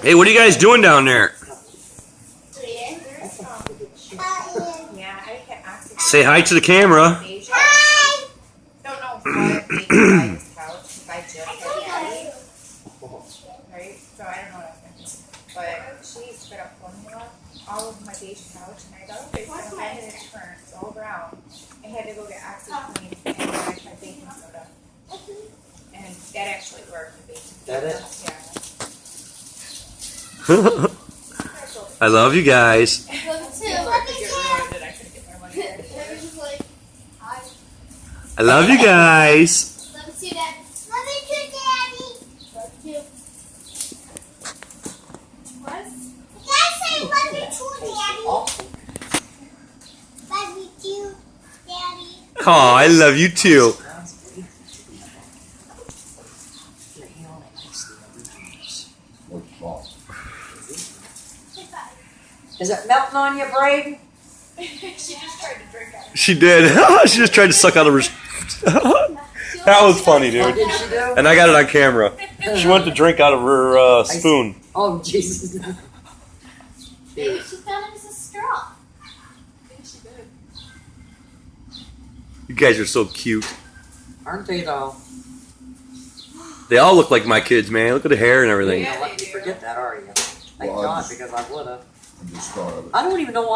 Hey, what are you guys doing down there? Yeah, I can access. Say hi to the camera. Don't know what made me buy this couch because I just had it, right? So I don't know what I was thinking. But she spit up formula all over my beige couch, and I thought, okay, so I had it turn, it's all brown. I had to go get OxyClean and then I tried baking soda. And that actually worked, the baking soda. That it? Yeah. I love you guys. Before I could get ruined and I couldn't get my money back. I love you guys. Love you too, Dad. Love you too, Daddy. Love you too. What? Did I say love you too, Daddy? Love you too, Daddy. Aw, I love you too. Is it melting on you, Brave? She just tried to drink out of it. She did. She just tried to suck out of her. That was funny, What dude. did she do? And I got it on camera. She went to drink out of her spoon. Oh, Jesus. Maybe she thought it was a straw. I think she did. You guys are so cute. Aren't they, though? They all look like my kids, man. Look at the hair and everything. Yeah, Let they me do. forget that, are you? Thank Well, I God, just- because I would have. I just thought of it. I don't even know why.